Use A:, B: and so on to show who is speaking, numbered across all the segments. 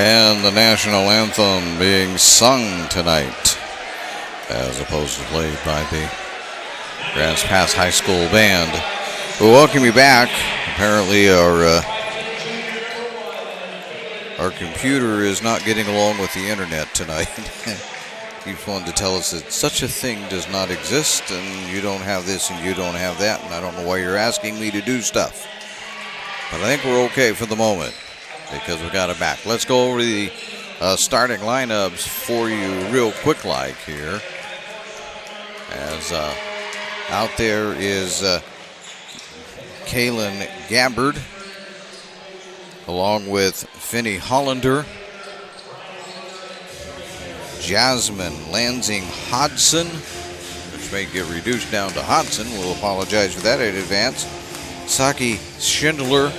A: And the national anthem being sung tonight, as opposed to played by the Grants Pass High School Band. We welcome you back. Apparently our computer is not getting along with the internet tonight. Keeps wanting to tell us that such a thing does not exist, and you don't have this and you don't have that, and I don't know why you're asking me to do stuff. But I think we're okay for the moment, because we got it back. Let's go over the starting lineups for you real quick like here. As out there is Kaylin Gabbard, along with Finney Hollander, Jasmine Lansing Hodson, which may get reduced down to Hodson. We'll apologize for that in advance. Saki Schindler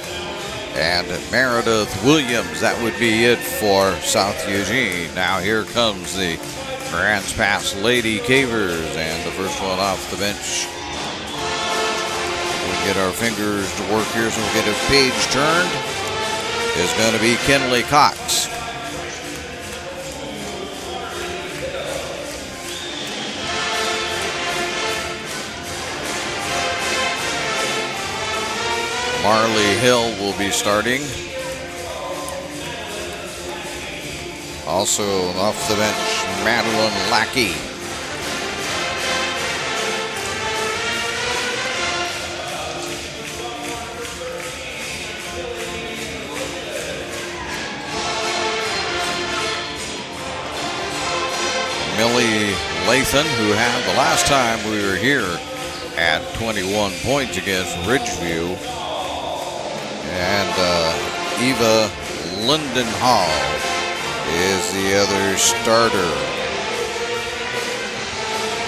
A: and Meredith Williams. That would be it for South Eugene. Now here comes the Grants Pass Lady Cavers, and the first one off the bench. We'll get our fingers to work here so we'll get a page turned. Is going to be Kinley Cox. Marley Hill will be starting. Also off the bench, Madeline Lackey. Millie Lathan, who had the last time we were here at 21 points against Ridgeview. And Eva Lindenhall is the other starter.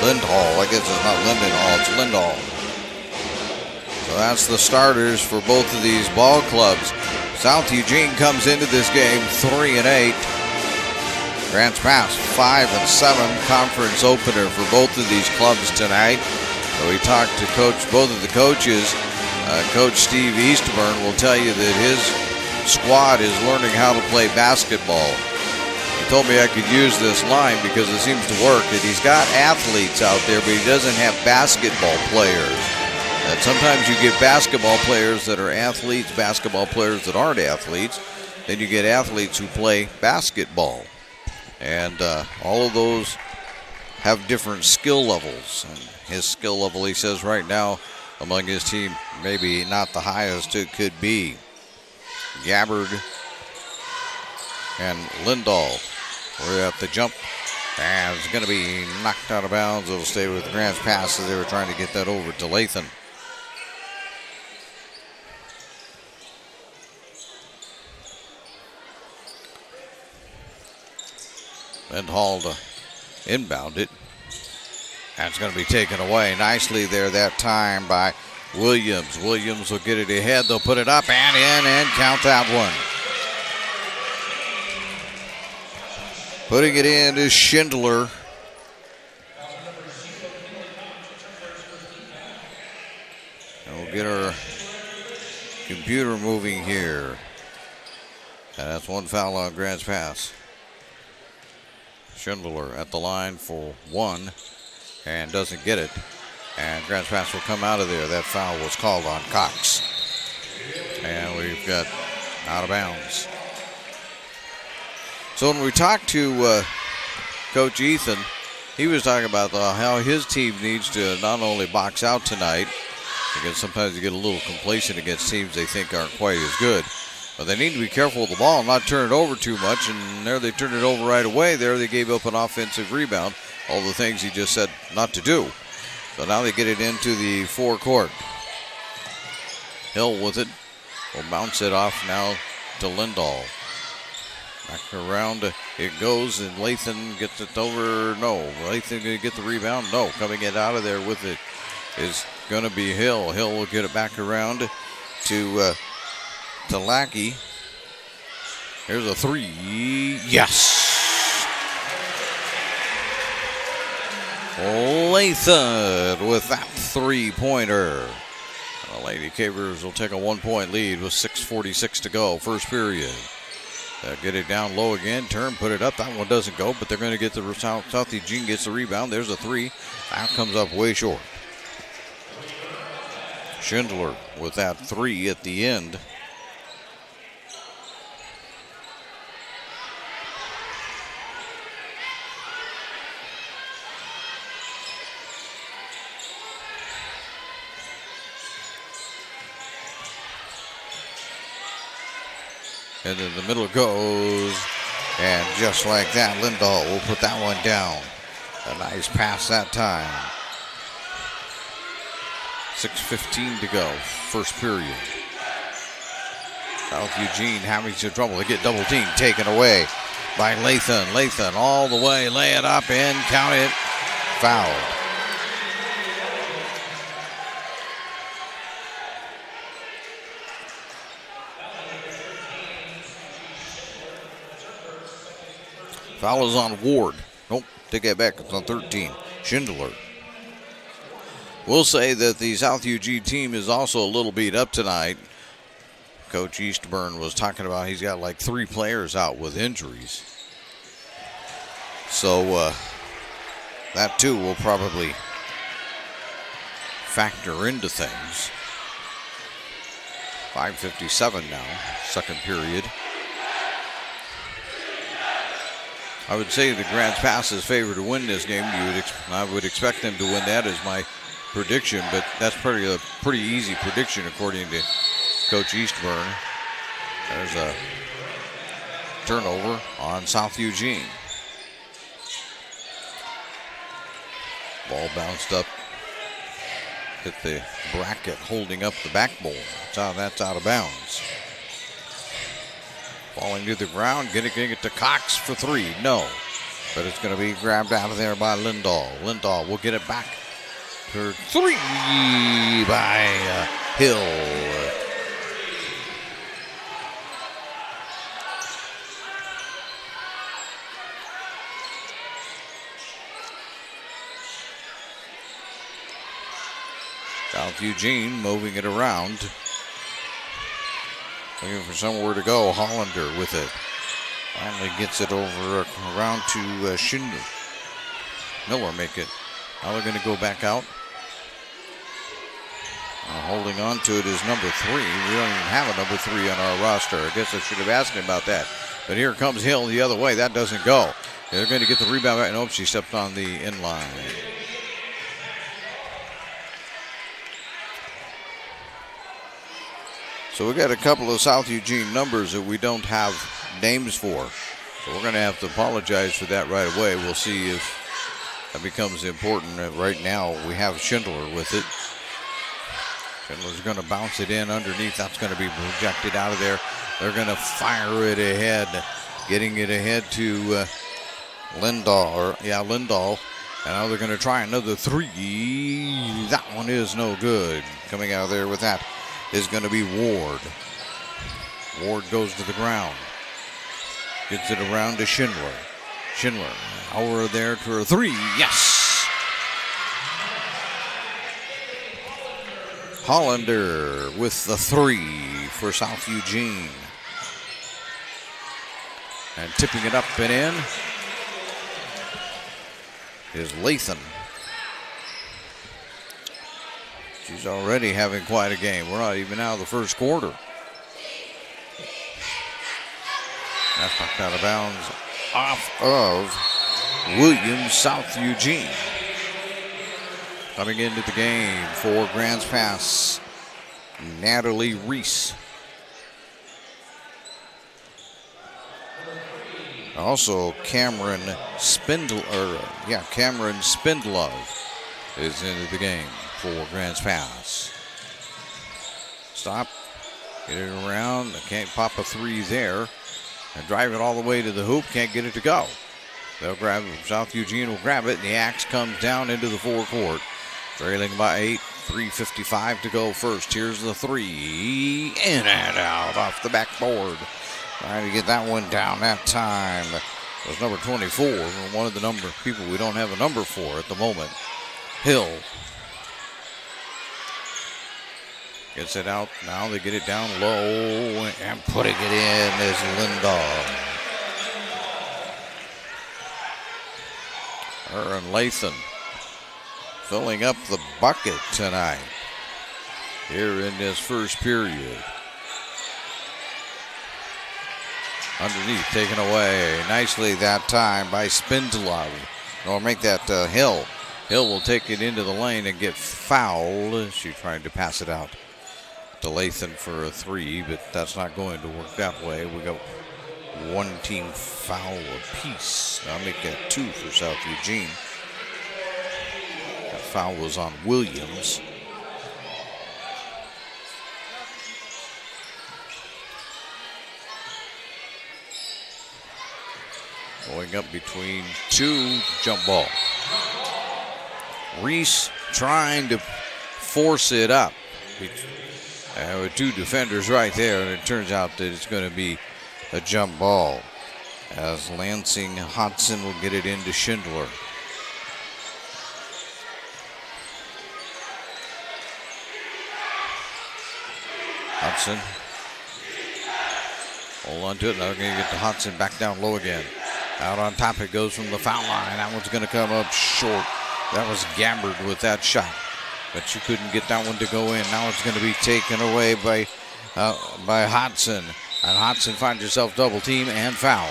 A: Lindhall, I guess it's not Lindenhall, it's Lindhall. So that's the starters for both of these ball clubs. South Eugene comes into this game 3-8. Grants Pass 5-7, conference opener for both of these clubs tonight. So we talked to both of the coaches. Coach Steve Easterburn will tell you that his squad is learning how to play basketball. He told me I could use this line because it seems to work, that he's got athletes out there, but he doesn't have basketball players. And sometimes you get basketball players that are athletes, basketball players that aren't athletes. Then you get athletes who play basketball. And all of those have different skill levels. And his skill level, he says right now, among his team, maybe not the highest it could be. Gabbard and Lindahl were at the jump. And it's going to be knocked out of bounds. It'll stay with Grants Pass as they were trying to get that over to Lathan. Lindahl to inbound it. And it's going to be taken away nicely there that time by Williams. Williams will get it ahead. They'll put it up and in and count that one. Putting it in is Schindler. And we'll get our computer moving here. And that's one foul on Grants Pass. Schindler at the line for one. And doesn't get it. And Grants Pass will come out of there. That foul was called on Cox. And we've got out of bounds. So when we talked to Coach Ethan, he was talking about how his team needs to not only box out tonight, because sometimes you get a little complacent against teams they think aren't quite as good, but they need to be careful with the ball and not turn it over too much. And there they turned it over right away. There they gave up an offensive rebound. All the things he just said not to do. So now they get it into the forecourt. Hill with it. Will bounce it off now to Lindahl. Back around it goes, and Lathan gets it over. No, Lathan going to get the rebound. No, coming it out of there with it is going to be Hill. Hill will get it back around to Lackey. Here's a three. Yes. Lathan with that three-pointer. The Lady Cavers will take a 1-point lead with 6:46 to go, first period. They'll get it down low again. Turn, put it up. That one doesn't go, but they're going to get the South Eugene gets the rebound. There's a three. That comes up way short. Schindler with that three at the end. And then the middle goes, and just like that, Lindahl will put that one down. A nice pass that time. 6:15 to go, first period. South Eugene having some trouble. They get double team taken away by Lathan. Lathan all the way, lay it up and count it. Fouled. Foul is on Ward. Nope, take that back. It's on 13. Schindler. We'll say that the South Eugene team is also a little beat up tonight. Coach Eastburn was talking about he's got like 3 players out with injuries. So that too will probably factor into things. 5:57 now, second period. I would say the Grants Pass is favored to win this game. I would expect them to win that as my prediction, but that's a pretty easy prediction according to Coach Eastburn. There's a turnover on South Eugene. Ball bounced up, hit the bracket holding up the backboard. That's out of bounds. Falling to the ground, getting it to Cox for 3. No, but it's going to be grabbed out of there by Lindahl. Lindahl will get it back for 3 by Hill. South Eugene moving it around. Looking for somewhere to go. Hollander with it. Finally gets it over around to Schindler. Miller make it. Now they're going to go back out. Holding on to it is number 3. We don't even have a number 3 on our roster. I guess I should have asked him about that. But here comes Hill the other way. That doesn't go. They're going to get the rebound back. Nope, she stepped on the end line. So we got a couple of South Eugene numbers that we don't have names for. So we're going to have to apologize for that right away. We'll see if that becomes important. Right now we have Schindler with it. Schindler's going to bounce it in underneath. That's going to be projected out of there. They're going to fire it ahead. Getting it ahead to Lindahl. Lindahl. And now they're going to try another 3. That one is no good. Coming out of there with that is going to be Ward. Ward goes to the ground. Gets it around to Schindler. Schindler, over there to a 3. Yes! Hollander with the 3 for South Eugene. And tipping it up and in is Lathan. She's already having quite a game. We're not even out of the first quarter. That's knocked out of bounds off of Williams, South Eugene. Coming into the game for Grants Pass, Natalie Reese. Also, Cameron Spindlove is into the game for Grants Pass. Stop, get it around, can't pop a 3 there, and drive it all the way to the hoop, can't get it to go. They'll grab it, South Eugene will grab it, and the axe comes down into the forecourt. Trailing by 8, 3:55 to go first. Here's the 3, in and out off the backboard. Trying to get that one down that time. It was number 24, one of the people we don't have a number for at the moment. Hill. Gets it out. Now they get it down low and putting it in is Lindahl. Aaron Lathan filling up the bucket tonight here in this first period. Underneath, taken away nicely that time by Spindlov. Or make that Hill. Hill will take it into the lane and get fouled. She tried to pass it out to Lathan for a three, but that's not going to work that way. We got one team foul apiece. I'll make that 2 for South Eugene. That foul was on Williams. Going up between 2, jump ball. Reese trying to force it up. With 2 defenders right there, and it turns out that it's going to be a jump ball as Lansing Hodson will get it into Schindler. Hodson. Hold on to it. Now they're going to get to Hodson back down low again. Out on top it goes from the foul line. That one's going to come up short. That was Gabbard with that shot, but she couldn't get that one to go in. Now it's going to be taken away by Hodson. And Hodson finds herself double team and fouled.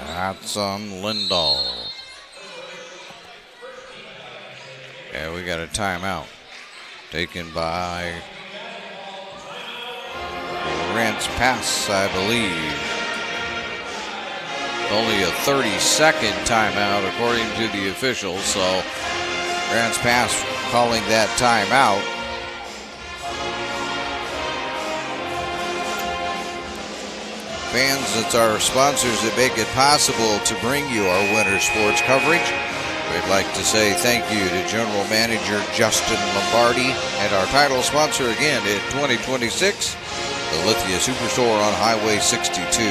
A: That's on Lindahl. Yeah, we got a timeout taken by Grant's Pass, I believe. Only a 30-second timeout according to the officials, so Grant's Pass calling that timeout. Fans, it's our sponsors that make it possible to bring you our winter sports coverage. We'd like to say thank you to General Manager Justin Lombardi and our title sponsor again in 2026, the Lithia Superstore on Highway 62.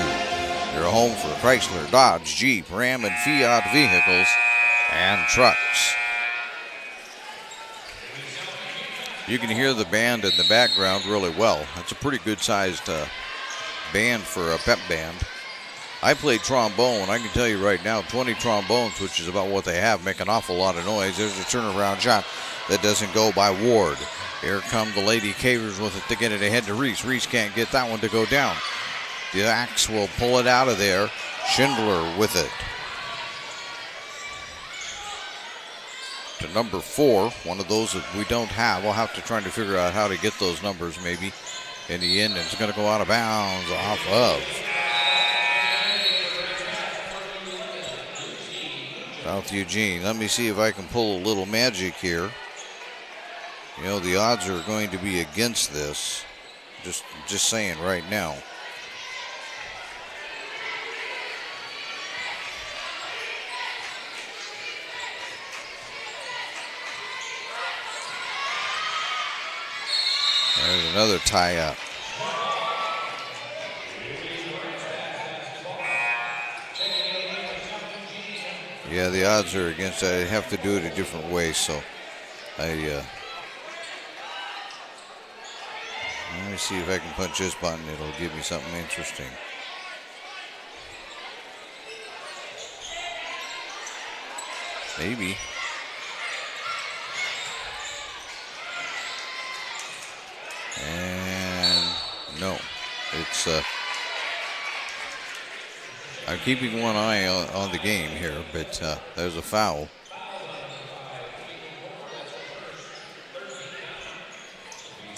A: Your home for Chrysler, Dodge, Jeep, Ram, and Fiat vehicles and trucks. You can hear the band in the background really well. That's a pretty good-sized band for a pep band. I played trombone. I can tell you right now, 20 trombones, which is about what they have, make an awful lot of noise. There's a turnaround shot that doesn't go by Ward. Here come the Lady Cavers with it to get it ahead to Reese. Reese can't get that one to go down. The Axe will pull it out of there. Schindler with it. To number 4, one of those that we don't have. We'll have to try to figure out how to get those numbers maybe in the end. It's going to go out of bounds off of South Eugene. Let me see if I can pull a little magic here. You know, the odds are going to be against this. Just saying right now. There's another tie-up. Yeah, the odds are against that. I have to do it a different way, so let me see if I can punch this button. It'll give me something interesting. Maybe. And no, it's I'm keeping one eye on the game here, but there's a foul.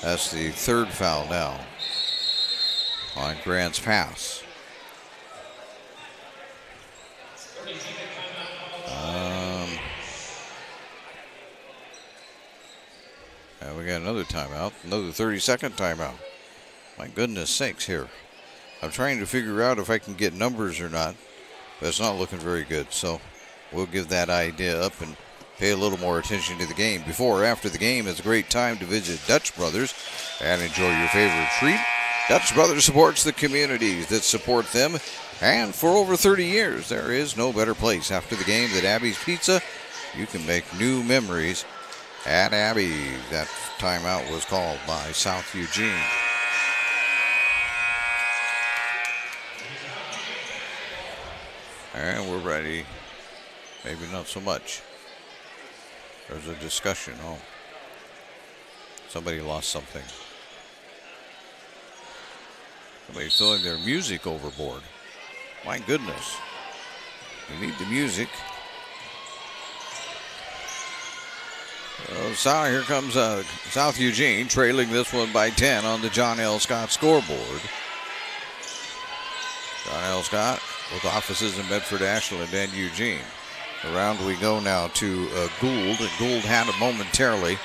A: That's the 3rd foul now on Grant's Pass. And we got another timeout, another 30-second timeout. My goodness sakes here. I'm trying to figure out if I can get numbers or not, but it's not looking very good. So we'll give that idea up and pay a little more attention to the game. Before or after the game, it's a great time to visit Dutch Brothers and enjoy your favorite treat. Dutch Brothers supports the communities that support them And for over 30 years, there is no better place after the game than Abby's Pizza. You can make new memories at Abby. That timeout was called by South Eugene. And we're ready. Maybe not so much. There's a discussion. Oh, somebody lost something. Somebody's throwing their music overboard. My goodness. We need the music. So here comes South Eugene trailing this one by 10 on the John L. Scott scoreboard. John L. Scott with offices in Medford, Ashland, and Eugene. Around we go now to Gould. Gould had it momentarily,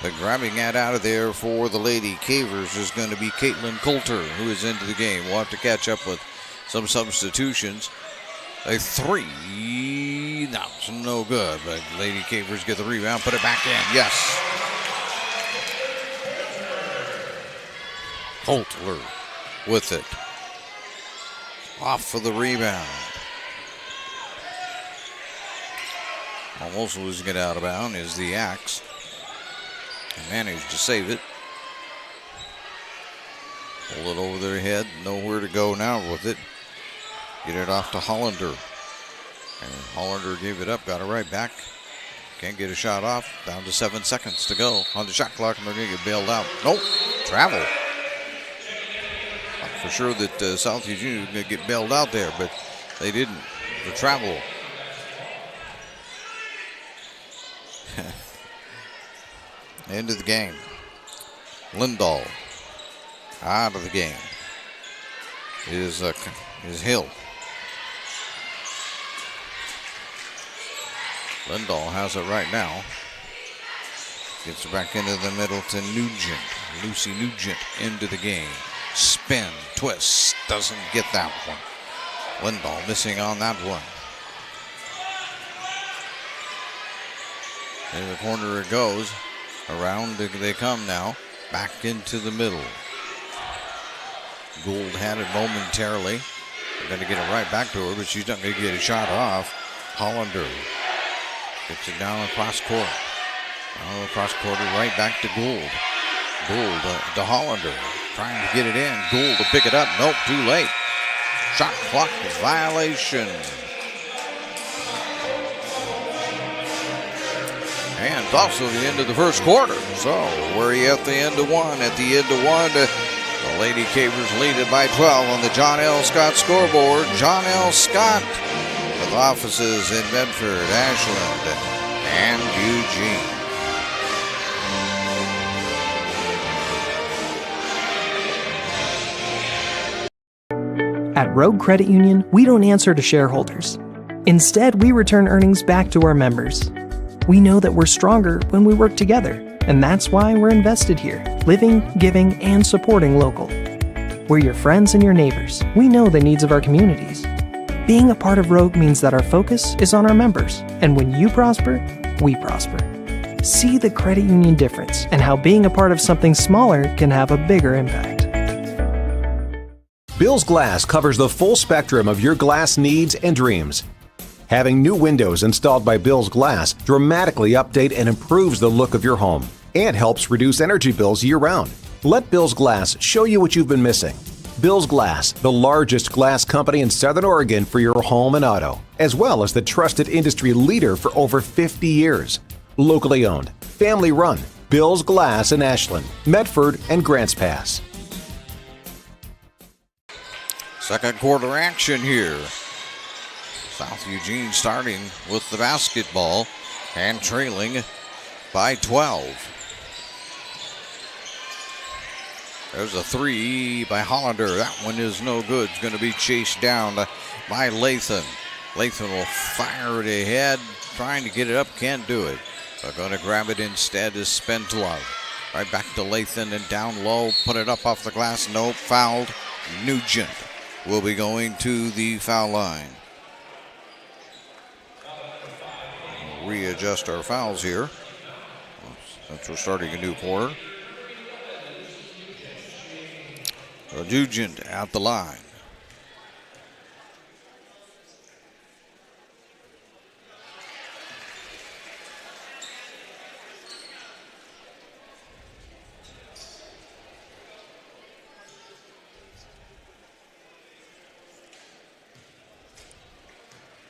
A: but grabbing that out of there for the Lady Cavers is going to be Caitlin Coulter, who is into the game. We'll have to catch up with some substitutions. A three, that's no good, but Lady Cavers get the rebound, put it back in, yes. Coulter with it. Off for the rebound. Almost losing it out of bounds is the Axe. And managed to save it. Pull it over their head, nowhere to go now with it. Get it off to Hollander. And Hollander gave it up, got it right back. Can't get a shot off. Down to 7 seconds to go on the shot clock, and they're going to get bailed out. Nope, travel. Not for sure that South Eugene was going to get bailed out there, but they didn't. The travel. End of the game. Lindahl out of the game is Hill. Lindahl has it right now. Gets it back into the middle to Nugent. Lucy Nugent into the game. Spin, twist, doesn't get that one. Lindahl missing on that one. In the corner it goes. Around they come now. Back into the middle. Gould had it momentarily. They're going to get it right back to her, but she's not going to get a shot off. Hollander gets it down across court. Across court, right back to Gould. Gould to Hollander. Trying to get it in. Gould to pick it up. Nope, too late. Shot clock violation. And it's also the end of the first quarter. So we're at the end of one. At the end of one, the Lady Cavers lead it by 12 on the John L. Scott scoreboard. John L. Scott with offices in Medford, Ashland, and Eugene.
B: At Rogue Credit Union, we don't answer to shareholders. Instead, we return earnings back to our members. We know that we're stronger when we work together, and that's why we're invested here, living, giving, and supporting local. We're your friends and your neighbors. We know the needs of our communities. Being a part of Rogue means that our focus is on our members, and when you prosper, we prosper. See the credit union difference and how being a part of something smaller can have a bigger impact.
C: Bill's Glass covers the full spectrum of your glass needs and dreams. Having new windows installed by Bill's Glass dramatically update and improves the look of your home and helps reduce energy bills year-round. Let Bill's Glass show you what you've been missing. Bill's Glass, the largest glass company in Southern Oregon for your home and auto, as well as the trusted industry leader for over 50 years. Locally owned, family run, Bill's Glass in Ashland, Medford, and Grants Pass.
A: Second quarter action here. South Eugene starting with the basketball and trailing by 12. There's a three by Hollander. That one is no good. It's going to be chased down by Lathan. Lathan will fire it ahead, trying to get it up, can't do it. But going to grab it instead is Spentla. Right back to Lathan and down low, put it up off the glass. Nope, fouled. Nugent will be going to the foul line. Readjust our fouls here since we're starting a new quarter. Nugent at the line.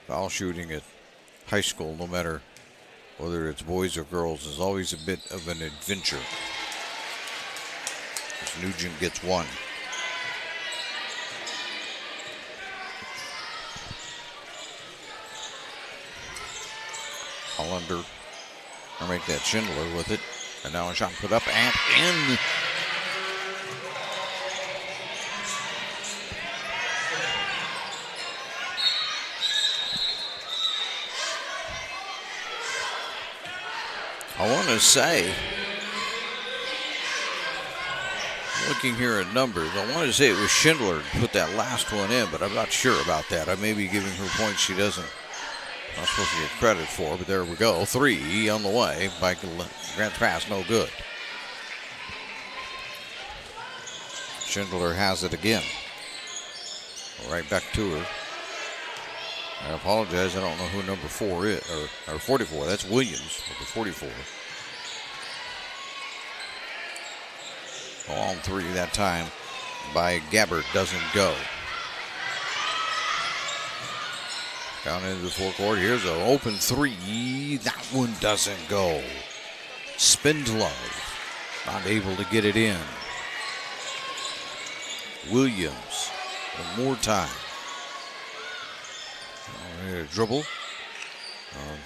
A: Foul shooting at high school, no matter whether it's boys or girls, is always a bit of an adventure. As Nugent gets one. Hollander will make that Schindler with it. And now a shot put up and in. I want to say, looking here at numbers, I want to say it was Schindler who put that last one in, but I'm not sure about that. I may be giving her points she doesn't. Not supposed to get credit for, but there we go. 3 on the way by Grant's pass, no good. Schindler has it again. Right back to her. I apologize, I don't know who number 4 is, or 44. That's Williams, number 44. On 3 that time by Gabbard, doesn't go. Down into the forecourt, here's an open 3. That one doesn't go. Spindlove not able to get it in. Williams, one more time. Dribble,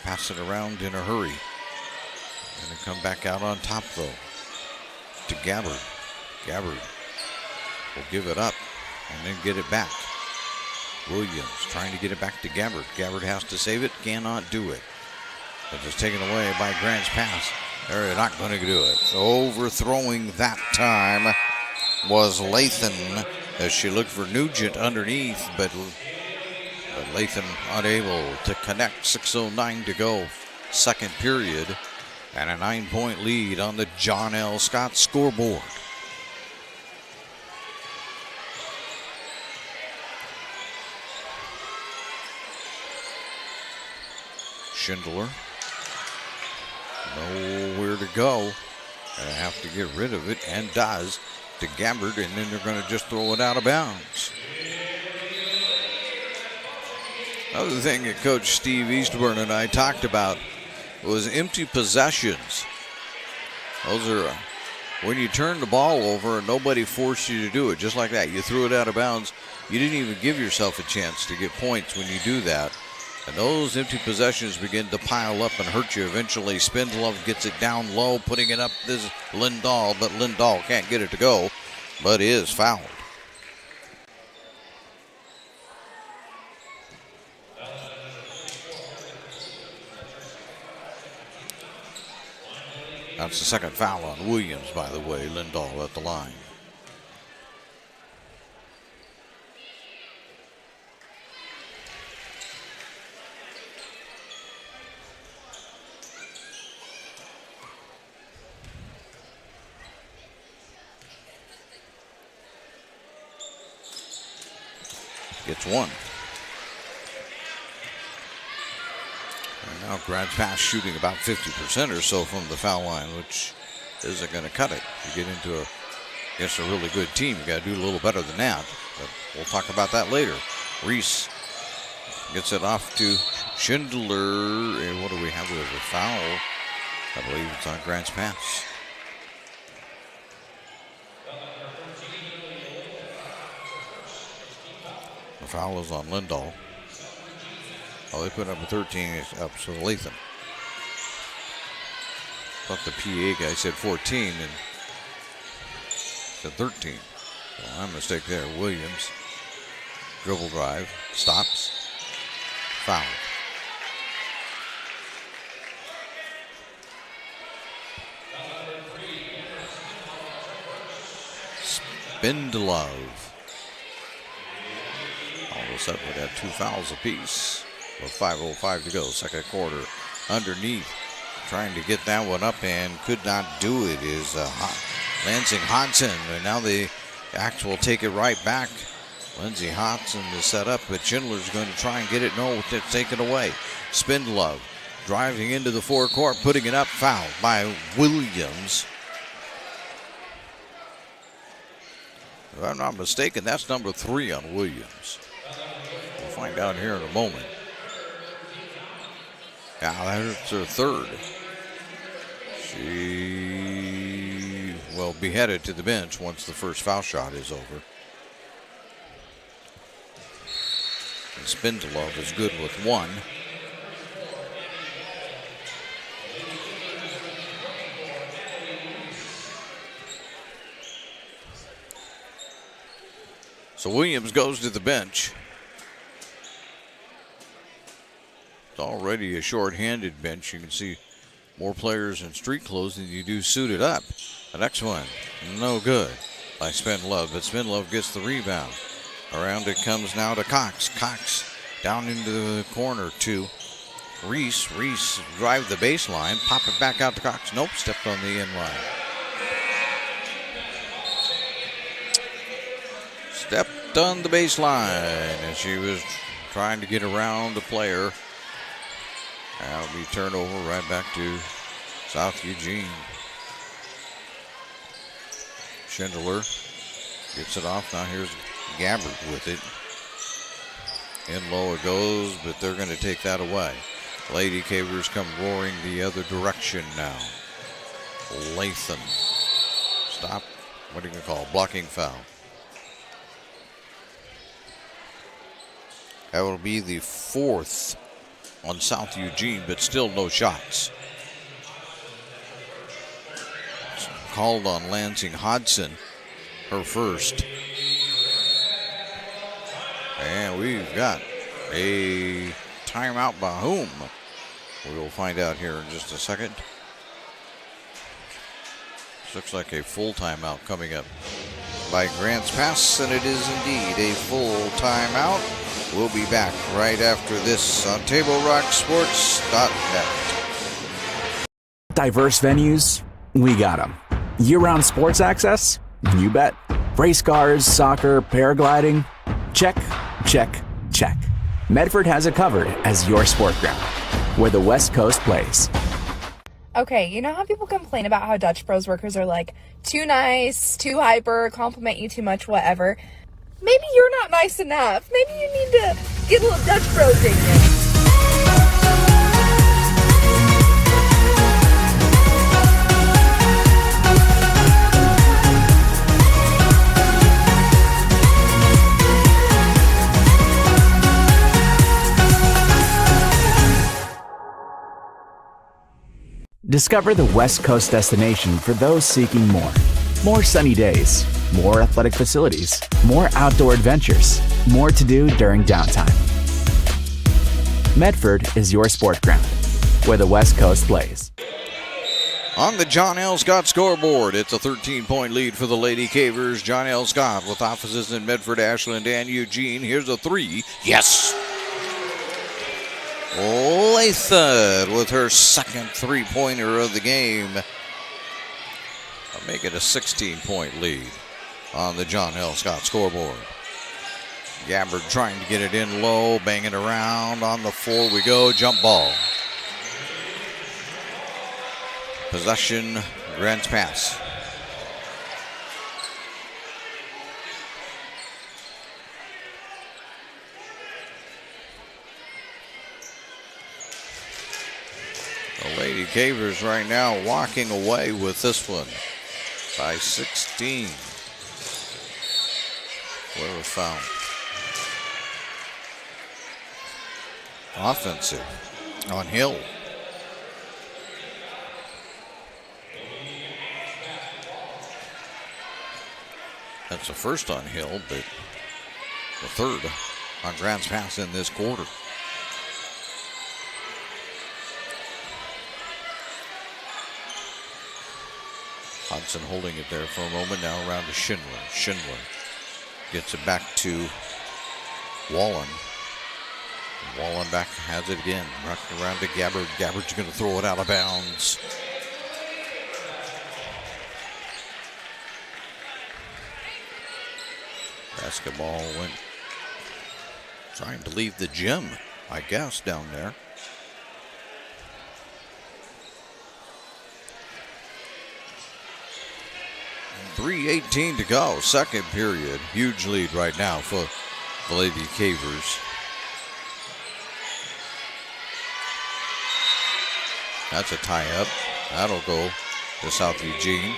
A: pass it around in a hurry. Gonna come back out on top though to Gabbard. Gabbard will give it up and then get it back. Williams trying to get it back to Gabbard. Gabbard has to save it, cannot do it. But it's taken away by Grant's pass. They're not going to do it. Overthrowing that time was Lathan as she looked for Nugent underneath, but Lathan unable to connect. 6:09 to go, second period, and a 9-point lead on the John L. Scott scoreboard. Schindler, nowhere to go. Gonna have to get rid of it, and does, to Gabbard, and then they're gonna just throw it out of bounds. Another thing that Coach Steve Eastburn and I talked about was empty possessions. Those are when you turn the ball over and nobody forced you to do it, just like that. You threw it out of bounds. You didn't even give yourself a chance to get points when you do that. And those empty possessions begin to pile up and hurt you eventually. Spindlove gets it down low, putting it up. This is Lindahl, but Lindahl can't get it to go, but is fouled. That's the second foul on Williams, by the way. Lindahl at the line. Gets one. And now Grant's pass shooting about 50% or so from the foul line, which isn't going to cut it. You get into against a really good team, you got to do a little better than that. But we'll talk about that later. Reese gets it off to Schindler. And what do we have with a foul? I believe it's on Grant's pass. The foul is on Lindahl. Oh, they put up a 13, it's up to Lathan. Thought the PA guy said 14 and said 13. So my mistake there. Williams, dribble drive, stops, foul. Spindlove. All of a sudden, we got 2 fouls apiece with 5:05 to go, second quarter. Underneath, trying to get that one up and could not do it is Lansing Hodson. And now the Axe will take it right back. Lindsey Hodson is set up, but Schindler's going to try and get it. No, it's taken away. Spindlove driving into the forecourt, putting it up, fouled by Williams. If I'm not mistaken, that's number 3 on Williams. We'll find out here in a moment. Yeah, that's her third. She will be headed to the bench once the first foul shot is over. And Spindlove is good with one. So Williams goes to the bench. It's already a short-handed bench. You can see more players in street clothes than you do suited up. The next one, no good by Spindlove, but Spindlove gets the rebound. Around it comes now to Cox. Cox down into the corner to Reese. Reese drive the baseline, pop it back out to Cox. Nope, stepped on the end line. Stepped on the baseline as she was trying to get around the player. That'll be turned over right back to South Eugene. Schindler gets it off. Now here's Gabbard with it. In low it goes, but they're going to take that away. Lady Cavers come roaring the other direction now. Lathan. Stop. What are you going to call it? Blocking foul. That will be the fourth on South Eugene, but still no shots. It's called on Lansing Hodson, her first. And we've got a timeout by whom? We'll find out here in just a second. This looks like a full timeout coming up by Grants Pass, and it is indeed a full timeout. We'll be back right after this on TableRockSports.net.
D: Diverse venues, we got them. Year-round sports access? You bet. Race cars, soccer, paragliding? Check, check, check. Medford has it covered as your sport ground, where the West Coast plays.
E: Okay, you know how people complain about how Dutch Bros workers are like too nice, too hyper, compliment you too much, whatever? Maybe you're not nice enough. Maybe you need to get a little Dutch Bros in you.
D: Discover the West Coast destination for those seeking more. More sunny days, more athletic facilities, more outdoor adventures, more to do during downtime. Medford is your sport ground, where the West Coast plays.
A: On the John L. Scott scoreboard, it's a 13-point lead for the Lady Cavers. John L. Scott with offices in Medford, Ashland, and Eugene. Here's a three. Yes! Lathan with her second three-pointer of the game. I'll make it a 16-point lead on the John L. Scott scoreboard. Gabbard trying to get it in low, banging around. On the floor we go, jump ball. Possession, Grants Pass. The Lady Cavers right now walking away with this one by 16. Where was foul? Offensive on Hill. That's the first on Hill, but the third on Grants Pass in this quarter. Hudson holding it there for a moment, now around to Schindler. Schindler gets it back to Wallen. Wallen back has it again. Rocking around to Gabbard. Gabbard's going to throw it out of bounds. Basketball went trying to leave the gym, I guess, down there. .318 to go, second period. Huge lead right now for the Lady Cavers. That's a tie-up. That'll go to South Eugene.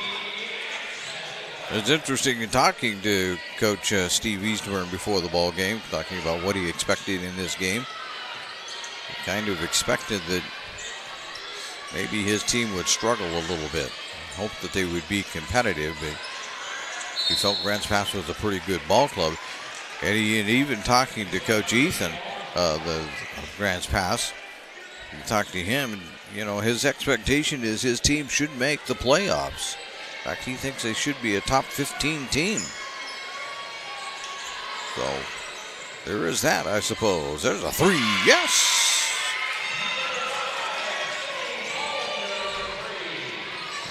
A: It's interesting in talking to Coach Steve Eastburn before the ball game, talking about what he expected in this game. He kind of expected that maybe his team would struggle a little bit. Hoped that they would be competitive, but he felt Grants Pass was a pretty good ball club. And even talking to Coach Ethan, the Grants Pass, you talked to him, and his expectation is his team should make the playoffs. In fact, he thinks they should be a top 15 team. So there is that, I suppose. There's a three. Yes!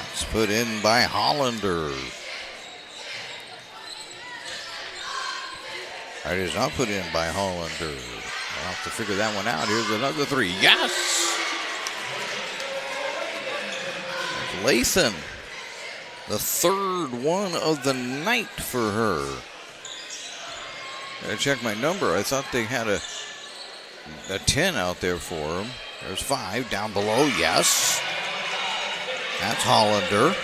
A: That's put in by Hollander. That is not put in by Hollander. I'll have to figure that one out. Here's another three. Yes! Lathan, the third one of the night for her. Gotta check my number. I thought they had a 10 out there for him. There's 5 down below. Yes. That's Hollander.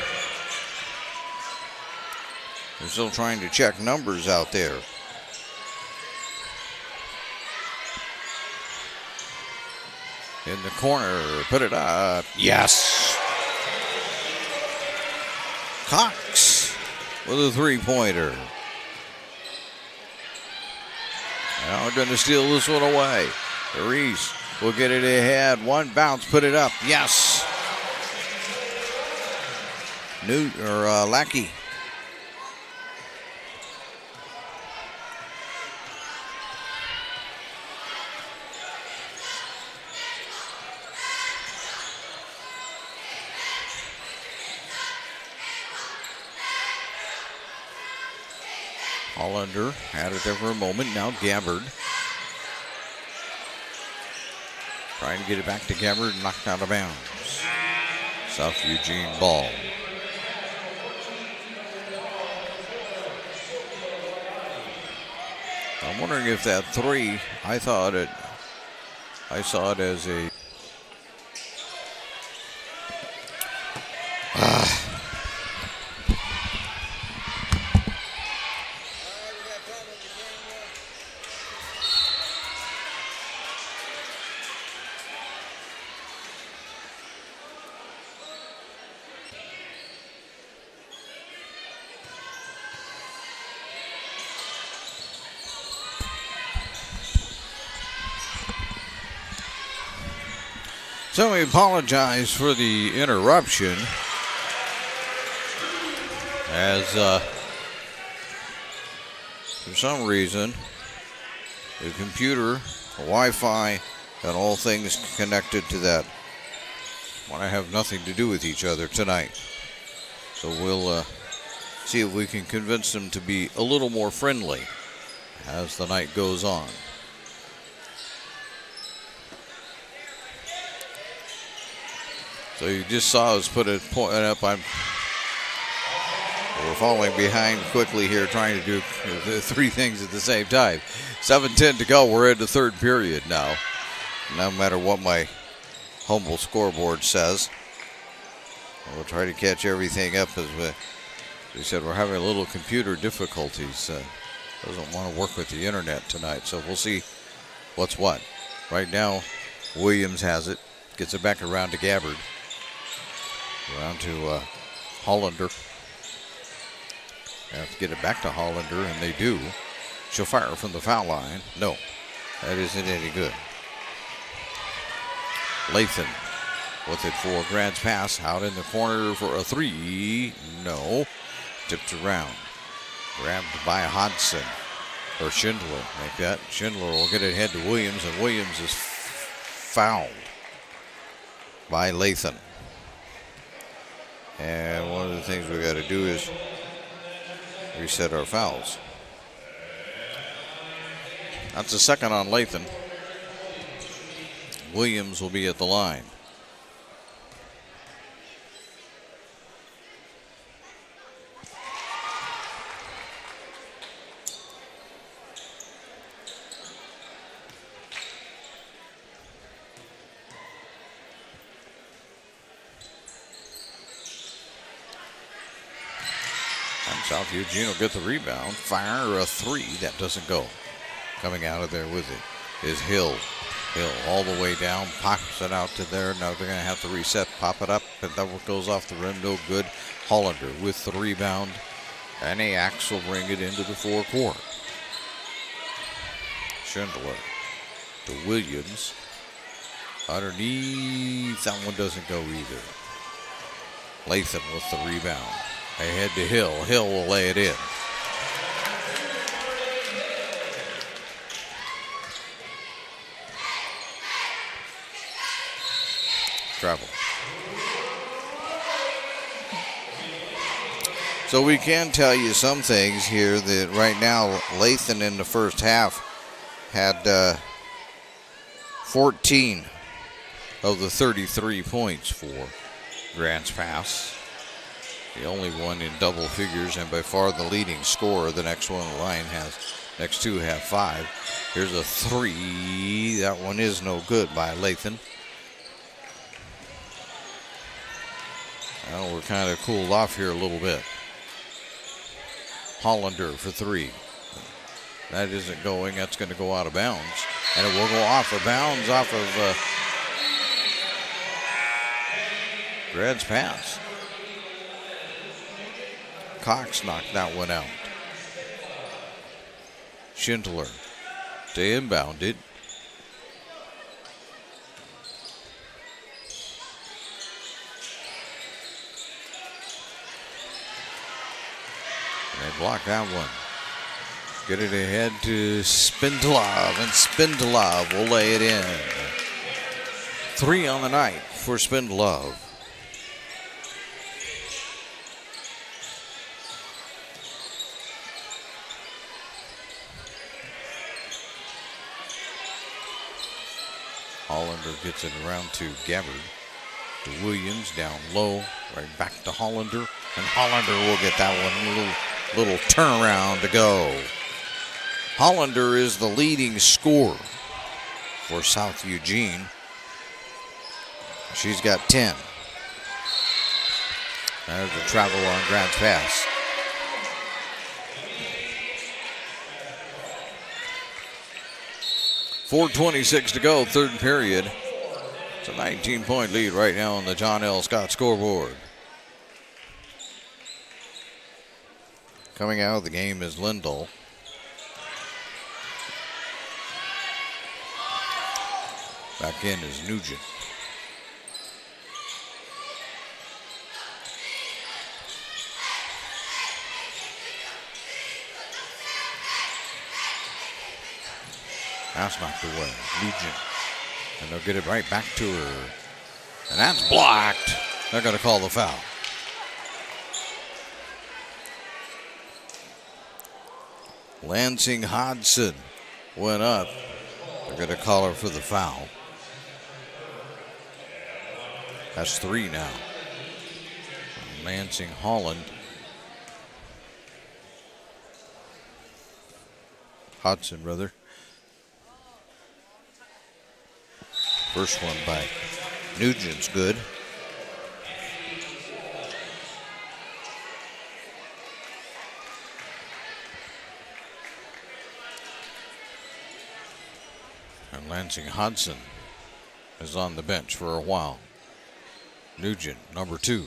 A: They're still trying to check numbers out there. In the corner, put it up. Yes. Cox with a three-pointer. Now we're going to steal this one away. Reese will get it ahead. One bounce, put it up. Yes. Lackey. Hollander had it there for a moment. Now Gabbard. Trying to get it back to Gabbard, knocked out of bounds. South Eugene ball. I'm wondering if that three, I saw it as a So we apologize for the interruption, as for some reason the computer, the Wi-Fi, and all things connected to that want to have nothing to do with each other tonight. So we'll see if we can convince them to be a little more friendly as the night goes on. So you just saw us put a point up. We're falling behind quickly here, trying to do the three things at the same time. 7:10 to go. We're in the third period now. No matter what my humble scoreboard says, we'll try to catch everything up. As we said, we're having a little computer difficulties. Doesn't want to work with the internet tonight, so we'll see what's what. Right now, Williams has it. Gets it back around to Gabbard. Around to Hollander. Have to get it back to Hollander, and they do. She'll fire from the foul line. No, that isn't any good. Lathan with it for Grants Pass. Out in the corner for a three. No. Tipped around. Grabbed by Hodson. Or Schindler. Like that. Schindler will get it ahead to Williams, and Williams is fouled by Lathan. And one of the things we got to do is reset our fouls. That's the second on Lathan. Williams will be at the line. South Eugene will get the rebound. Fire a three. That doesn't go. Coming out of there with it is Hill. Hill all the way down. Pops it out to there. Now they're going to have to reset. Pop it up. And that one goes off the rim. No good. Hollander with the rebound. And Axe will bring it into the forecourt. Schindler to Williams. Underneath. That one doesn't go either. Latham with the rebound. Ahead to Hill. Hill will lay it in. Travel. So we can tell you some things here that right now Latham in the first half had 14 of the 33 points for Grants Pass. The only one in double figures and by far the leading scorer. The next one in the line next two have 5. Here's a 3. That one is no good by Latham. Well, we're kind of cooled off here a little bit. Hollander for 3. That isn't going. That's going to go out of bounds. And it will go off of bounds off of Grants Pass. Cox knocked that one out. Schindler to inbound it. And they block that one. Get it ahead to Spindlov, and Spindlov will lay it in. 3 on the night for Spindlov. Hollander gets it around to Gabbard. To Williams, down low, right back to Hollander. And Hollander will get that one. Little turnaround to go. Hollander is the leading scorer for South Eugene. She's got 10. There's the travel on Grants Pass. .426 to go, third period. It's a 19-point lead right now on the John L. Scott scoreboard. Coming out of the game is Lindahl. Back in is Nugent. That's knocked away. Nugent. And they'll get it right back to her. And that's blocked. They're going to call the foul. Lansing Hodson went up. They're going to call her for the foul. That's 3 now. Lansing Holland. Hodson, brother. First one by Nugent's good. And Lansing Hodson is on the bench for a while. Nugent, number 2.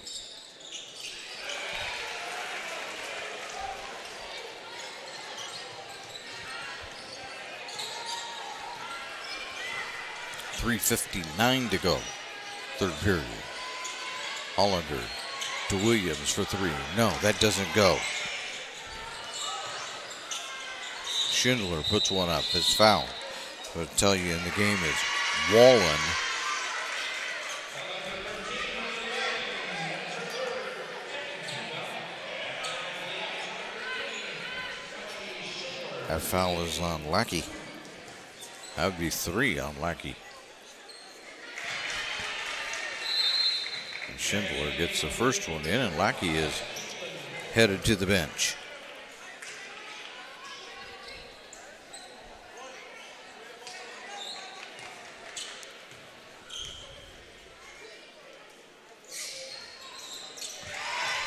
A: .359 to go, third period. Hollander to Williams for 3. No, that doesn't go. Schindler puts one up. His foul. What I'll tell you in the game is Wallen. That foul is on Lackey. That would be 3 on Lackey. And Schindler gets the first one in, and Lackey is headed to the bench.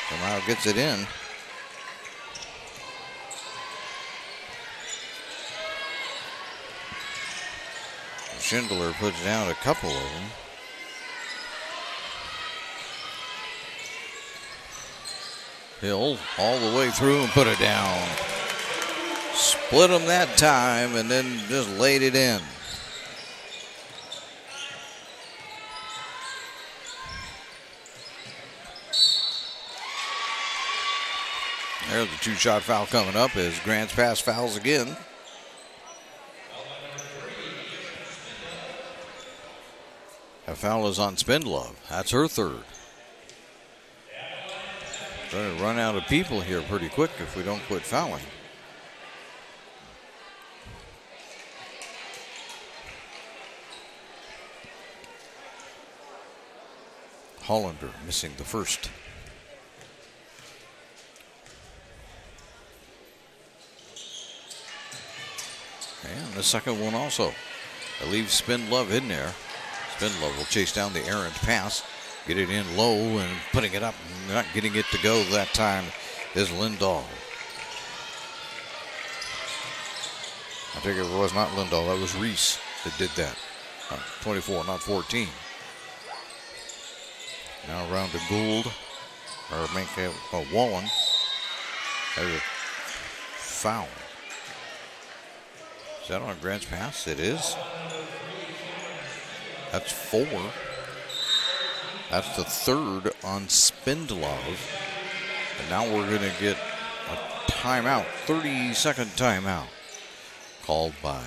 A: Somehow gets it in. Schindler puts down a couple of them. Hill all the way through and put it down. Split them that time and then just laid it in. There's the two-shot foul coming up as Grants Pass fouls again. A foul is on Spindlove. That's her third. Trying to run out of people here pretty quick if we don't quit fouling. Hollander missing the first. And the second one also. That leaves Spindlove in there. Spindlove will chase down the errant pass. Get it in low and putting it up. Not getting it to go that time is Lindahl. I think it was not Lindahl. That was Reese that did that. 24, not 14. Now around to Gould. Or make it Wallen. There's a foul. Is that on Grant's pass? It is. That's 4. That's the third on Spindlove. And now we're going to get a timeout, 30-second timeout, called by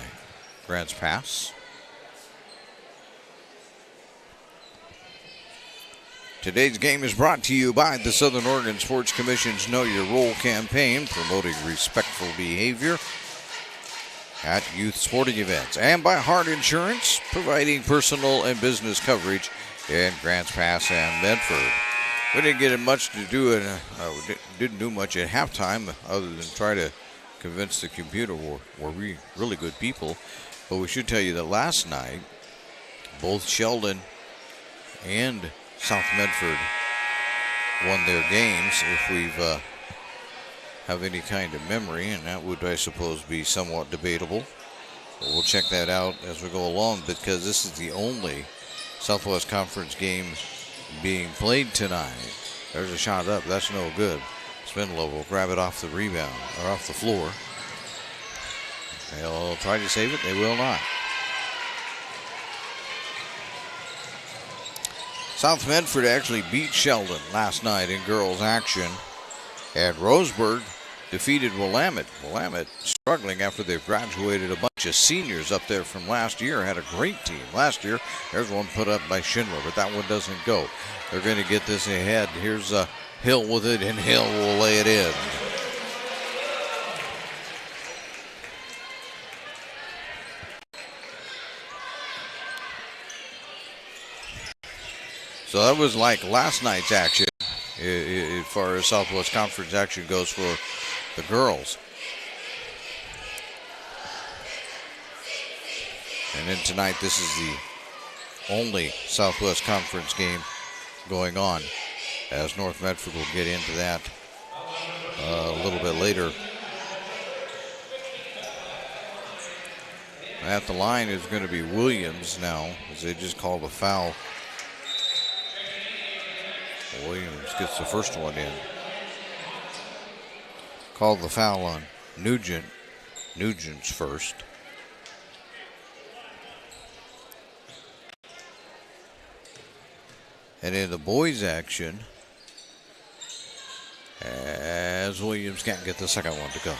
A: Grant's Pass. Today's game is brought to you by the Southern Oregon Sports Commission's Know Your Role campaign, promoting respectful behavior at youth sporting events, and by Hart Insurance, providing personal and business coverage in Grants Pass and Medford. We didn't get much to do, and didn't do much at halftime other than try to convince the computer we're really good people. But we should tell you that last night, both Sheldon and South Medford won their games, if we've have any kind of memory, and that would, I suppose, be somewhat debatable. But we'll check that out as we go along, because this is the only Southwest Conference game being played tonight. There's a shot up. That's no good. Spindlove will grab it off the rebound, or off the floor. They'll try to save it. They will not. South Medford actually beat Sheldon last night in girls action. And Roseburg defeated Willamette. Willamette struggling after they've graduated a bunch of seniors up there from last year. Had a great team last year. There's one put up by Schindler, but that one doesn't go. They're going to get this ahead. Here's Hill with it, and Hill will lay it in. So that was like last night's action, as far as Southwest Conference action goes for the girls. And then tonight, this is the only Southwest Conference game going on, as North Medford will get into that a little bit later. At the line is going to be Williams now, as they just called a foul. Williams gets the first one in. Called the foul on Nugent. Nugent's first. And in the boys' action, as Williams can't get the second one to go.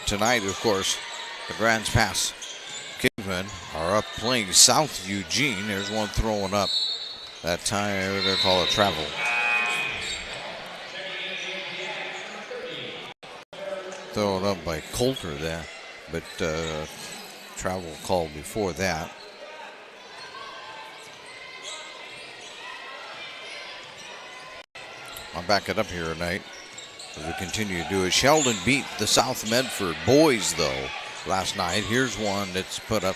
A: Tonight, of course, the Grants Pass Kingsmen are up playing South Eugene. There's one throwing up. That time they're going to call it travel. Thrown up by Coulter there, but travel called before that. I'll back it up here tonight as we continue to do it. Sheldon beat the South Medford boys, though, last night. Here's one that's put up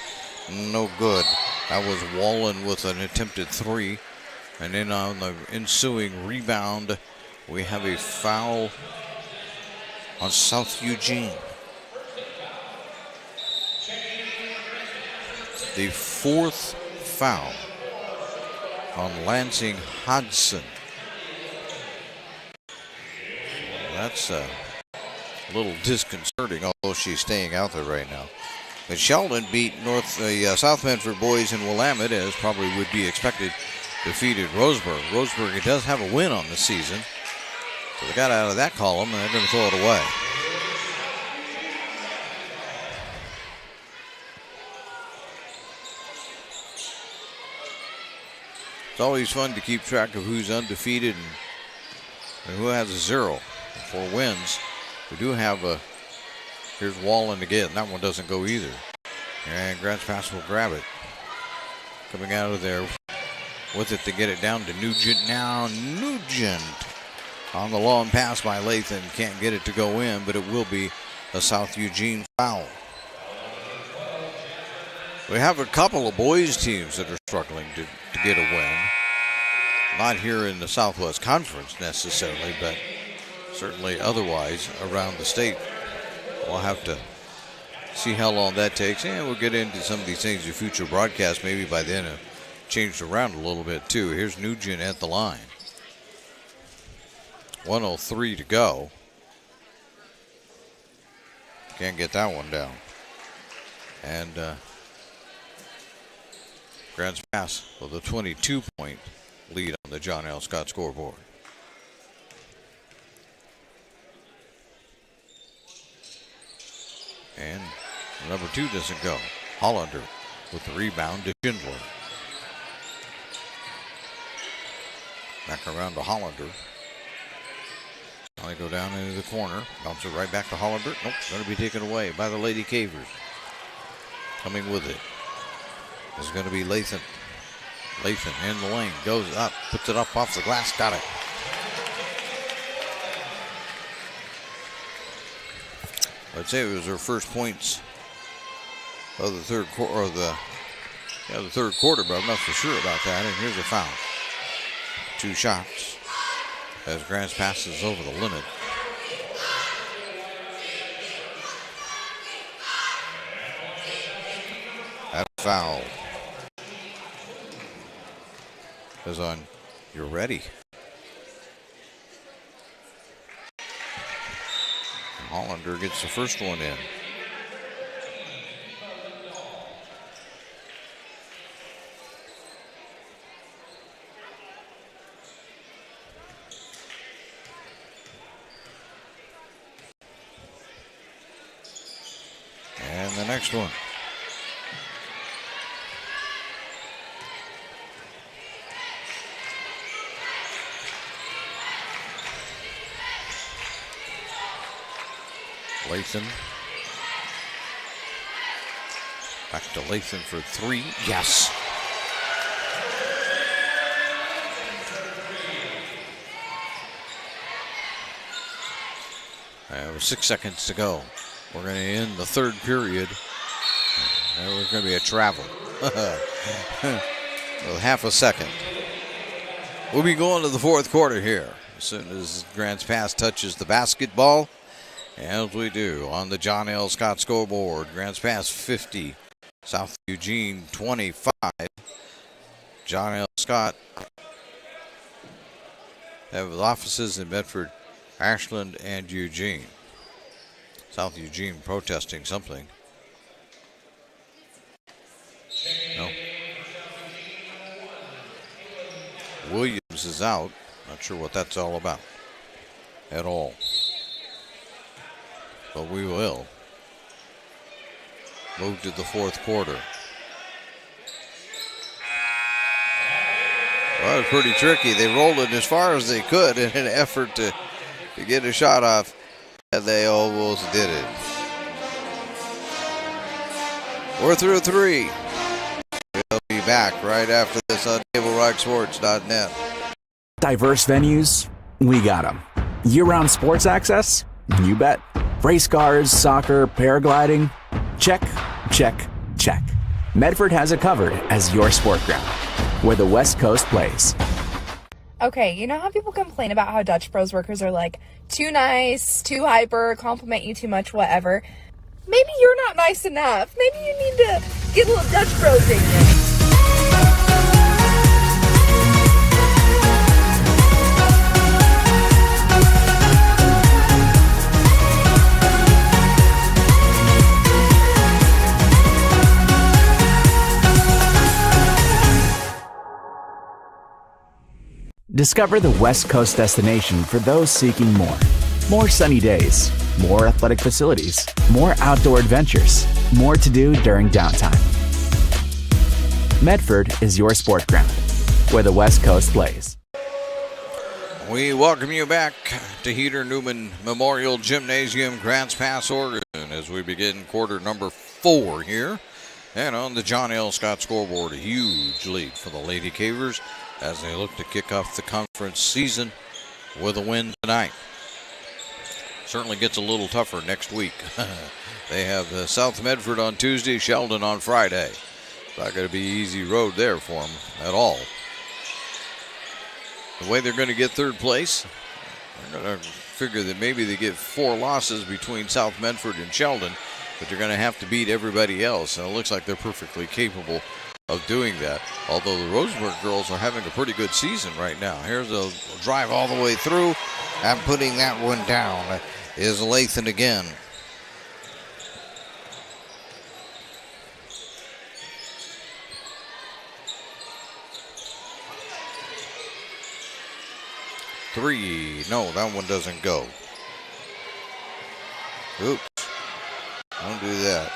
A: no good. That was Wallen with an attempted three. And then on the ensuing rebound, we have a foul on South Eugene. the fourth foul on Lansing Hodgson. That's a little disconcerting, although she's staying out there right now. But Sheldon beat South Medford boys in Willamette, as probably would be expected, defeated Roseburg. Roseburg does have a win on the season, so they got out of that column and they're going to throw it away. It's always fun to keep track of who's undefeated and who has a 0 for wins. We do have a, here's Wallen again. That one doesn't go either. And Grants Pass will grab it. Coming out of there with it to get it down to Nugent now. Nugent on the long pass by Lathan. Can't get it to go in, but it will be a South Eugene foul. We have a couple of boys teams that are struggling to get a win. Not here in the Southwest Conference necessarily, but certainly otherwise around the state. We'll have to see how long that takes, and we'll get into some of these things in future broadcasts. Maybe by then have changed around a little bit too. Here's Nugent at the line. 1:03 to go. Can't get that one down. And Grants Pass with a 22-point lead on the John L. Scott scoreboard. And number 2 doesn't go. Hollander with the rebound to Schindler. Back around to Hollander. Now they go down into the corner. Bounce it right back to Hollander. Nope, going to be taken away by the Lady Cavers. Coming with it is going to be Lathan. Lathan in the lane. Goes up. Puts it up off the glass. Got it. I'd say it was her first points of the third quarter, or the third quarter, but I'm not for sure about that. And here's a foul. 2 shots as Grants passes over the limit. That foul is on. You're ready. Hollander gets the first one in. And the next one. Lathan. Back to Lathan for 3. Yes. With 6 seconds to go. We're going to end the third period. And we're going to be a travel. With half a second. We'll be going to the fourth quarter here. As soon as Grants Pass touches the basketball. As we do on the John L. Scott scoreboard. Grants Pass 50. South Eugene 25. John L. Scott have offices in Medford, Ashland, and Eugene. South Eugene protesting something. No. Williams is out. Not sure what that's all about at all. But we will move to the fourth quarter. Well, it was pretty tricky. They rolled it as far as they could in an effort to get a shot off, and they almost did it. We're through 3. We'll be back right after this on TableRockSports.net.
D: Diverse venues, we got them. Year-round sports access? You bet. Race cars, soccer, paragliding? Check, check, check. Medford has it covered as your sport ground, where the West Coast plays.
E: Okay, you know how people complain about how Dutch Bros workers are like too nice, too hyper, compliment you too much, whatever? Maybe you're not nice enough. Maybe you need to get a little Dutch Bros in you.
D: Discover the West Coast destination for those seeking more. More sunny days, more athletic facilities, more outdoor adventures, more to do during downtime. Medford is your sport ground, where the West Coast plays.
A: We welcome you back to Heater Newman Memorial Gymnasium, Grants Pass, Oregon, as we begin quarter number 4 here. And on the John L. Scott scoreboard, a huge lead for the Lady Cavers as they look to kick off the conference season with a win tonight. Certainly gets a little tougher next week. They have South Medford on Tuesday, Sheldon on Friday. It's not going to be easy road there for them at all. The way they're going to get third place, they're going to figure that maybe they get 4 losses between South Medford and Sheldon, but they're going to have to beat everybody else, and it looks like they're perfectly capable of doing that. Although the Rosenberg girls are having a pretty good season right now. Here's a drive all the way through, and putting that one down is Lathan again. Three. No, that one doesn't go. Oops. Don't do that.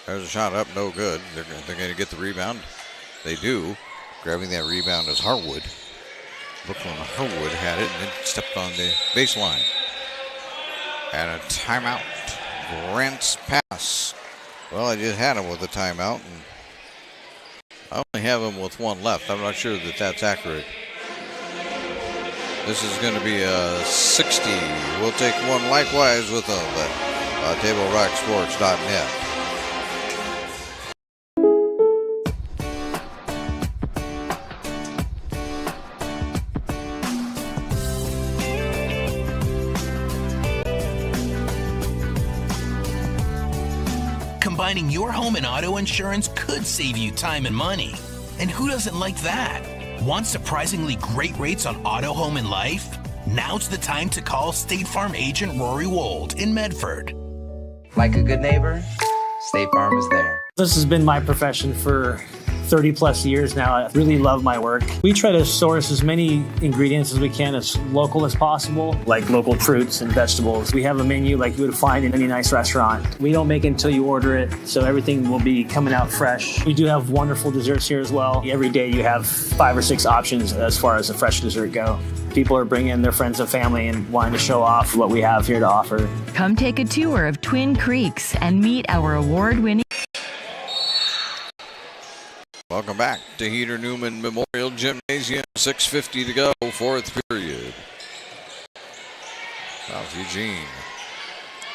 A: There's a shot up, no good. They're going to get the rebound. They do. Grabbing that rebound is Harwood. Brooklyn Harwood had it and then stepped on the baseline. And a timeout. Grant's pass. Well, I just had him with a timeout, and I only have him with 1 left. I'm not sure that that's accurate. This is going to be a 60. We'll take one likewise with them at TableRockSports.net.
F: Combining your home and auto insurance could save you time and money. And who doesn't like that? Want surprisingly great rates on auto, home, and life? Now's the time to call State Farm agent Rory Wold in Medford.
G: Like a good neighbor, State Farm is there.
H: This has been my profession for 30 plus years now. I really love my work. We try to source as many ingredients as we can as local as possible, like local fruits and vegetables. We have a menu like you would find in any nice restaurant. We don't make it until you order it, so everything will be coming out fresh. We do have wonderful desserts here as well. Every day you have 5 or 6 options as far as the fresh dessert go. People are bringing their friends and family and wanting to show off what we have here to offer.
I: Come take a tour of Twin Creeks and meet our award-winning.
A: Welcome back to Heater Newman Memorial Gymnasium. 6:50 to go, 4th period. South Eugene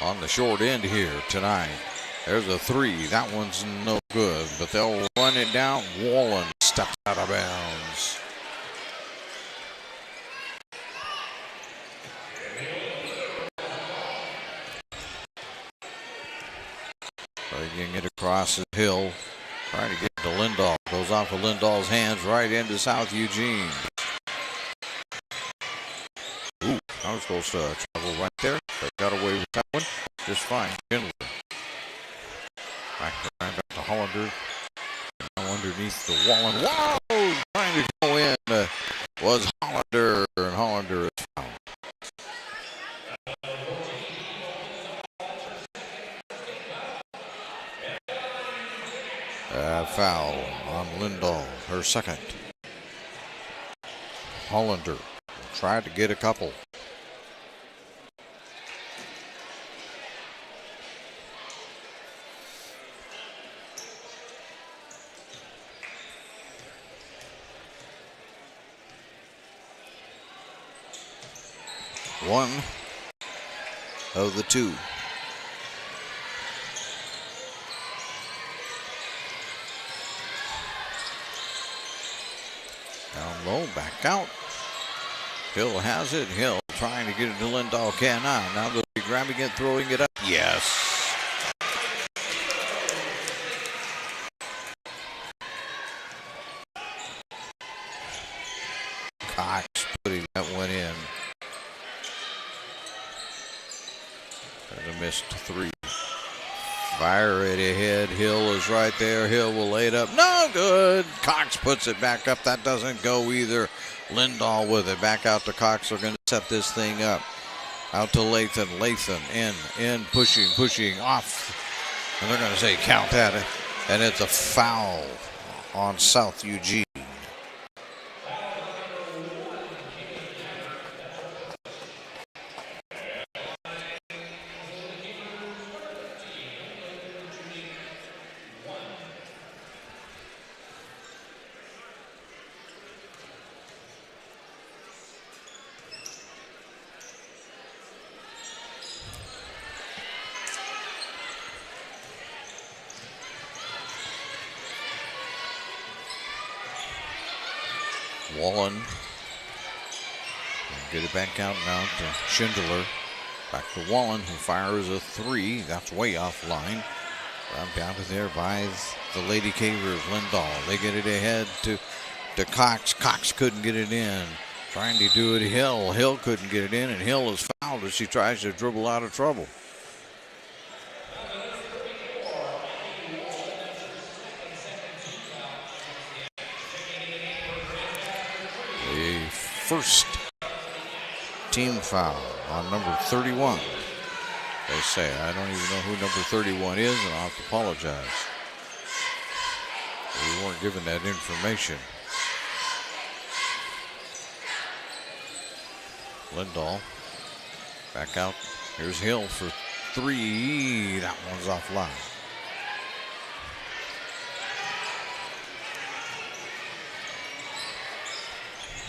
A: on the short end here tonight. There's a 3. That one's no good, but they'll run it down. Wallen steps out of bounds. Breaking it across the hill. Trying to get to Lindahl. Goes off of Lindahl's hands right into South Eugene. Ooh, I was supposed to travel right there. But got away with that one just fine. Schindler. Back to Hollander. Now underneath the Wallen. Whoa! Trying to go in was Hollander. And Hollander is fouled. Foul on Lindahl, her second. Hollander tried to get a couple. One of the 2. Down low, back out. Hill has it. Hill trying to get it to Lindahl. Cannot. Now they'll be grabbing it, throwing it up. Yes. Cox putting that one in. And a missed three. Fire it ahead. Hill is right there. Hill will lay it up. No good. Cox puts it back up. That doesn't go either. Lindahl with it. Back out to Cox. They're going to set this thing up. Out to Lathan. Lathan in, pushing off. And they're going to say count that. And it's a foul on South Eugene. Wallen. Get it back out now to Schindler. Back to Wallen, who fires a three. That's way offline. Down to there by the Lady Cavers, Lindahl. They get it ahead to Cox. Cox couldn't get it in. Trying to do it, Hill. Hill couldn't get it in, and Hill is fouled as she tries to dribble out of trouble. First team foul on number 31. They say, I don't even know who number 31 is, and I'll have to apologize. We weren't given that information. Lindahl back out. Here's Hill for three. That one's offline.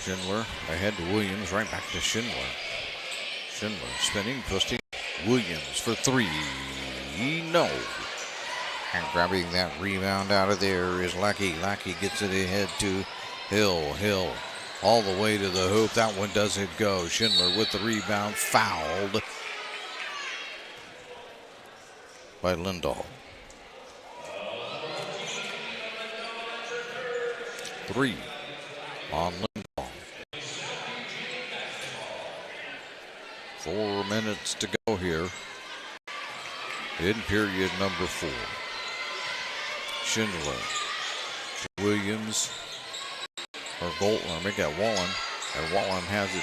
A: Schindler ahead to Williams, right back to Schindler. Schindler spinning, twisting. Williams for three. No. And grabbing that rebound out of there is Lackey. Lackey gets it ahead to Hill. Hill all the way to the hoop. That one doesn't go. Schindler with the rebound, fouled by Lindahl. Three on Lindahl. 4 minutes to go here in period number 4. Schindler, Williams, or Goltner, make that Wallen, and Wallen has it,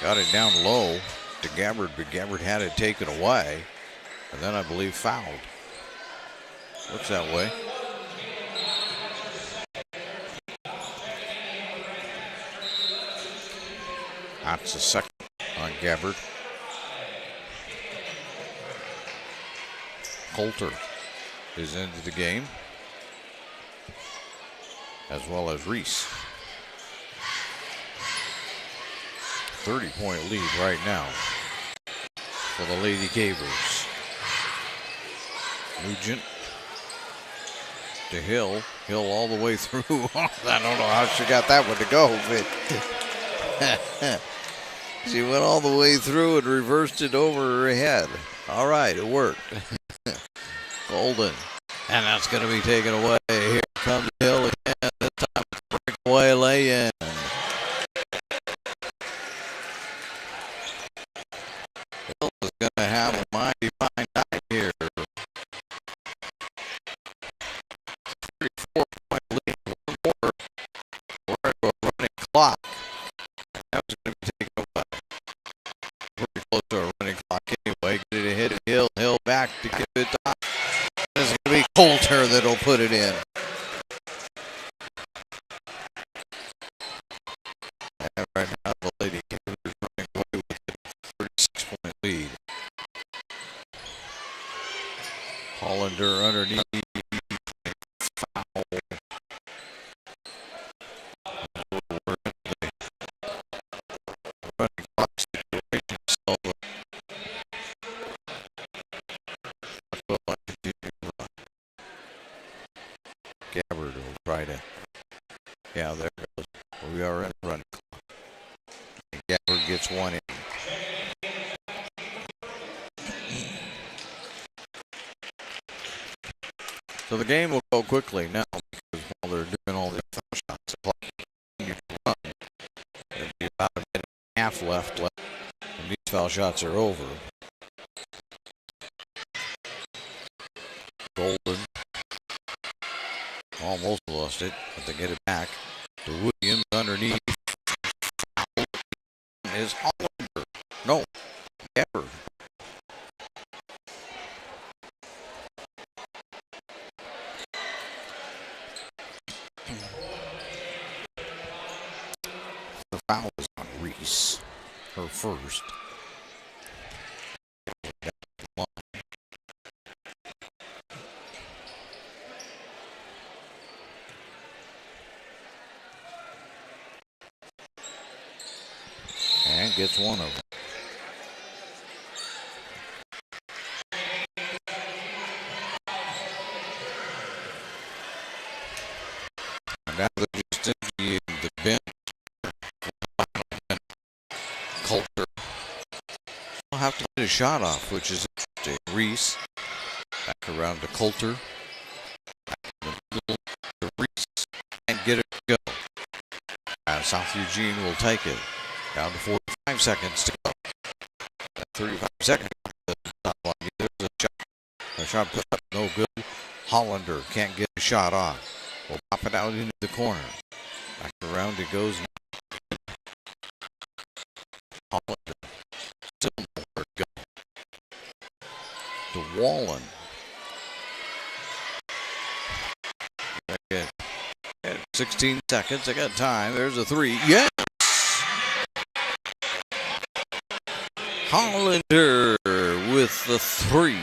A: got it down low to Gabbard, but Gabbard had it taken away, and then I believe fouled. Looks that way. That's the second on Gabbard. Coulter is into the game, as well as Reese. 30-point lead right now for the Lady Cavers. Nugent to Hill. Hill all the way through. I don't know how she got that one to go, but she went all the way through and reversed it over her head. All right, it worked. Golden. And that's going to be taken away. Here comes Hill again. This time it's a breakaway lay-in. Hill is going to have a mighty fine night here. 34-point lead. One more. We're at a running clock. That was going to be taken away. Pretty close to a running clock anyway. Get it ahead of Hill. Hill back to give it up. It's going to be Coulter that'll put it in. And right now the Lady Cavers is running away with a 36-point lead. Hollander underneath. Foul. Running clock situation. So Gabbard will try to, yeah, there goes. We are in the running clock. gets one in. So the game will go quickly now because while they're doing all these foul shots, there'll be about a minute and a half left, and these foul shots are over. Golden almost lost it, but they get it back to Williams underneath. Is Hollander. No, ever. The foul is on Reese, her first. And gets one of them. And now they're just emptying the bench. Coulter will have to get a shot off, which is interesting. Reese back around to Coulter. Back in the middle to Reese and get it to go. And South Eugene will take it. Down to 45 seconds to go. At 35 seconds. There's a shot. A shot put up, no good. Hollander can't get a shot off. Will pop it out into the corner. Back around it goes. Hollander. Still nowhere to go. To Wallen. Again. 16 seconds. I got time. There's a three. Yeah. Hollander with the three.